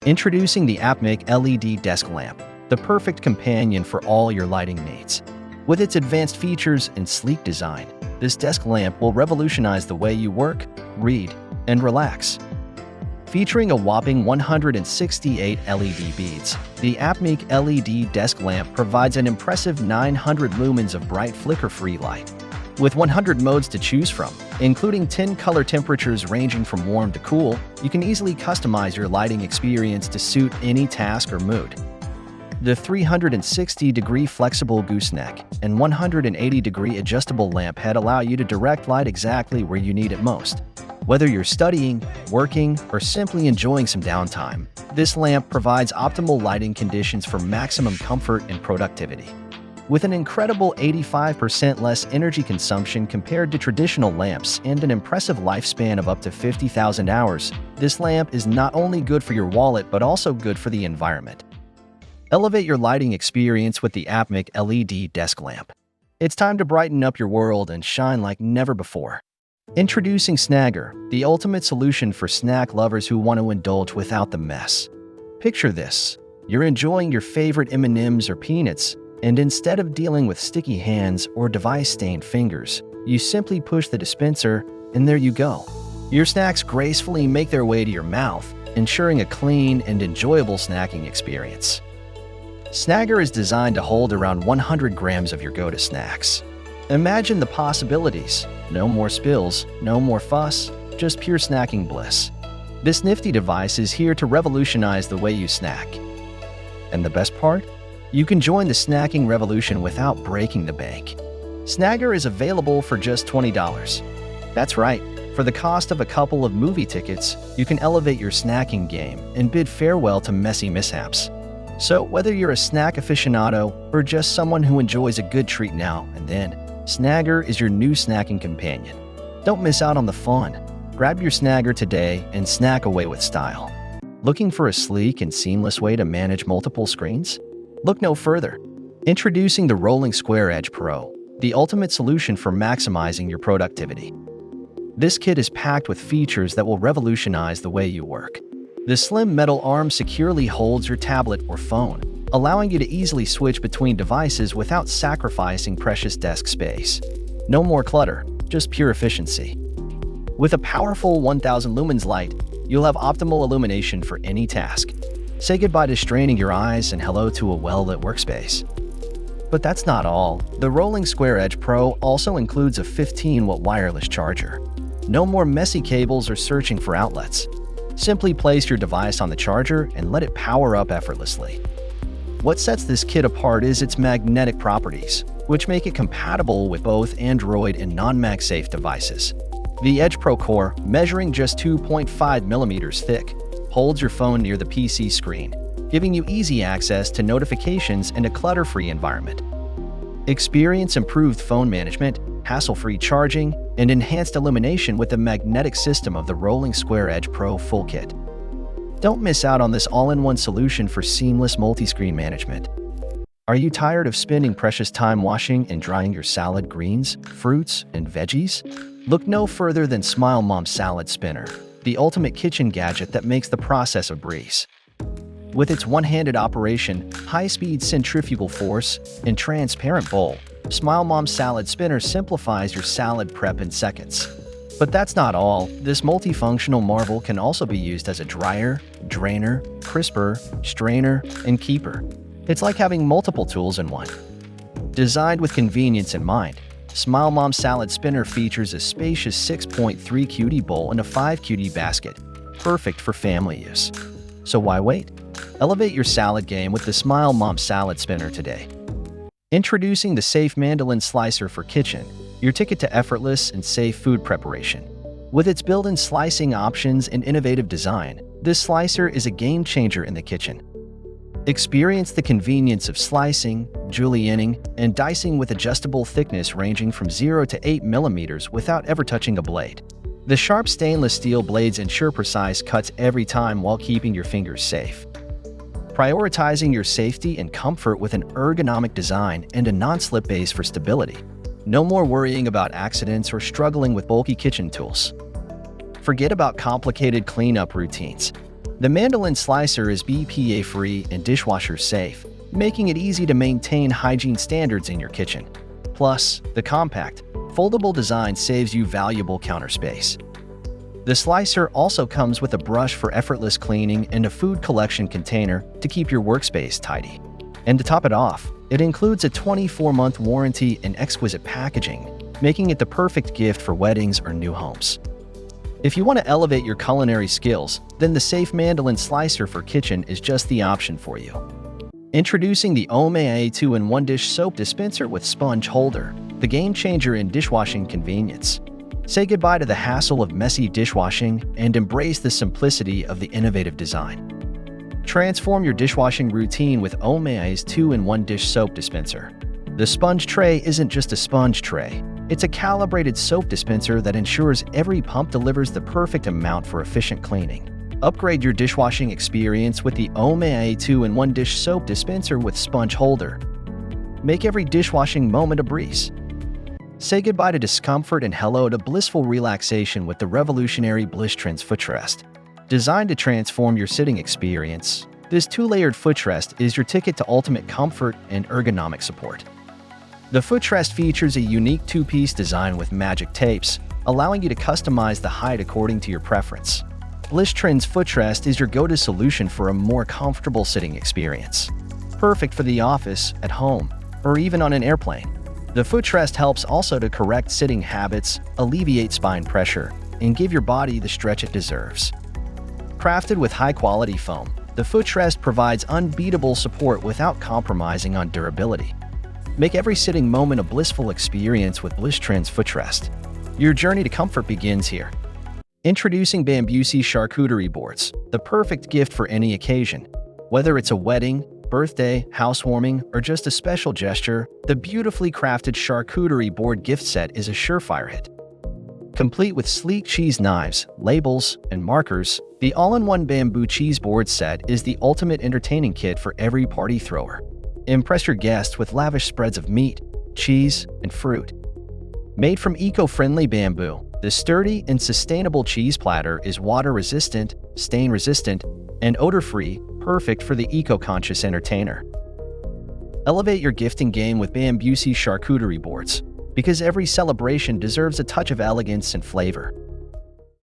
Introducing the APMIEK LED desk lamp, the perfect companion for all your lighting needs. With its advanced features and sleek design, this desk lamp will revolutionize the way you work, read, and relax. Featuring a whopping 168 LED beads, the APMIEK LED desk lamp provides an impressive 900 lumens of bright flicker-free light. With 100 modes to choose from, including 10 color temperatures ranging from warm to cool, you can easily customize your lighting experience to suit any task or mood. The 360-degree flexible gooseneck and 180-degree adjustable lamp head allow you to direct light exactly where you need it most. Whether you're studying, working, or simply enjoying some downtime, this lamp provides optimal lighting conditions for maximum comfort and productivity. With an incredible 85% less energy consumption compared to traditional lamps and an impressive lifespan of up to 50,000 hours, this lamp is not only good for your wallet but also good for the environment. Elevate your lighting experience with the APMIEK LED desk lamp. It's time to brighten up your world and shine like never before. Introducing Snagger, the ultimate solution for snack lovers who want to indulge without the mess. Picture this. You're enjoying your favorite M&Ms or peanuts, and instead of dealing with sticky hands or device-stained fingers, you simply push the dispenser, and there you go. Your snacks gracefully make their way to your mouth, ensuring a clean and enjoyable snacking experience. Snagger is designed to hold around 100 grams of your go-to snacks. Imagine the possibilities. No more spills, no more fuss, just pure snacking bliss. This nifty device is here to revolutionize the way you snack. And the best part? You can join the snacking revolution without breaking the bank. Snagger is available for just $20. That's right, for the cost of a couple of movie tickets, you can elevate your snacking game and bid farewell to messy mishaps. So whether you're a snack aficionado or just someone who enjoys a good treat now and then, Snagger is your new snacking companion. Don't miss out on the fun. Grab your Snagger today and snack away with style. Looking for a sleek and seamless way to manage multiple screens? Look no further. Introducing the Rolling Square Edge Pro, the ultimate solution for maximizing your productivity. This kit is packed with features that will revolutionize the way you work. The slim metal arm securely holds your tablet or phone, allowing you to easily switch between devices without sacrificing precious desk space. No more clutter, just pure efficiency. With a powerful 1000 lumens light, you'll have optimal illumination for any task. Say goodbye to straining your eyes and hello to a well-lit workspace. But that's not all. The Rolling Square Edge Pro also includes a 15-watt wireless charger. No more messy cables or searching for outlets. Simply place your device on the charger and let it power up effortlessly. What sets this kit apart is its magnetic properties, which make it compatible with both Android and non-MagSafe devices. The Edge Pro core, measuring just 2.5 millimeters thick, holds your phone near the PC screen, giving you easy access to notifications and a clutter-free environment. Experience improved phone management, hassle-free charging, and enhanced illumination with the magnetic system of the Rolling Square Edge Pro full kit. Don't miss out on this all-in-one solution for seamless multi-screen management. Are you tired of spending precious time washing and drying your salad greens, fruits, and veggies? Look no further than Smile Mom Salad Spinner, the ultimate kitchen gadget that makes the process a breeze. With its one-handed operation, high-speed centrifugal force, and transparent bowl, Smile Mom Salad Spinner simplifies your salad prep in seconds. But that's not all. This multifunctional marvel can also be used as a dryer, drainer, crisper, strainer, and keeper. It's like having multiple tools in one. Designed with convenience in mind, Smile Mom Salad Spinner features a spacious 6.3 QD bowl and a 5 QD basket, perfect for family use. So why wait? Elevate your salad game with the Smile Mom Salad Spinner today. Introducing the Safe Mandoline Slicer for Kitchen, your ticket to effortless and safe food preparation. With its built-in slicing options and innovative design, this slicer is a game-changer in the kitchen. Experience the convenience of slicing, julienning, and dicing with adjustable thickness ranging from 0 to 8 millimeters without ever touching a blade. The sharp stainless steel blades ensure precise cuts every time while keeping your fingers safe. Prioritizing your safety and comfort with an ergonomic design and a non-slip base for stability. No more worrying about accidents or struggling with bulky kitchen tools. Forget about complicated cleanup routines. The Mandoline slicer is BPA-free and dishwasher-safe, making it easy to maintain hygiene standards in your kitchen. Plus, the compact, foldable design saves you valuable counter space. The slicer also comes with a brush for effortless cleaning and a food collection container to keep your workspace tidy. And to top it off, it includes a 24-month warranty and exquisite packaging, making it the perfect gift for weddings or new homes. If you want to elevate your culinary skills, then the safe Mandoline slicer for kitchen is just the option for you. Introducing the OMAIA 2-in-1 dish soap dispenser with sponge holder, the game changer in dishwashing convenience. Say goodbye to the hassle of messy dishwashing and embrace the simplicity of the innovative design. Transform your dishwashing routine with OMAIA's 2-in-1 dish soap dispenser. The sponge tray isn't just a sponge tray. It's a calibrated soap dispenser that ensures every pump delivers the perfect amount for efficient cleaning. Upgrade your dishwashing experience with the OMAIA 2-in-1 dish soap dispenser with sponge holder. Make every dishwashing moment a breeze. Say goodbye to discomfort and hello to blissful relaxation with the revolutionary BlissTrends Footrest. Designed to transform your sitting experience, this two-layered footrest is your ticket to ultimate comfort and ergonomic support. The footrest features a unique two-piece design with magic tapes, allowing you to customize the height according to your preference. BlissTrends Footrest is your go-to solution for a more comfortable sitting experience. Perfect for the office, at home, or even on an airplane. The footrest helps also to correct sitting habits, alleviate spine pressure, and give your body the stretch it deserves. Crafted with high-quality foam, the footrest provides unbeatable support without compromising on durability. Make every sitting moment a blissful experience with BlissTrends Footrest. Your journey to comfort begins here. Introducing Bambüsi Charcuterie boards, the perfect gift for any occasion. Whether it's a wedding, birthday, housewarming, or just a special gesture, the beautifully crafted charcuterie board gift set is a surefire hit. Complete with sleek cheese knives, labels, and markers, the all-in-one bamboo cheese board set is the ultimate entertaining kit for every party thrower. Impress your guests with lavish spreads of meat, cheese, and fruit. Made from eco-friendly bamboo, the sturdy and sustainable cheese platter is water-resistant, stain-resistant, and odor-free, perfect for the eco-conscious entertainer. Elevate your gifting game with Bambüsi charcuterie boards, because every celebration deserves a touch of elegance and flavor.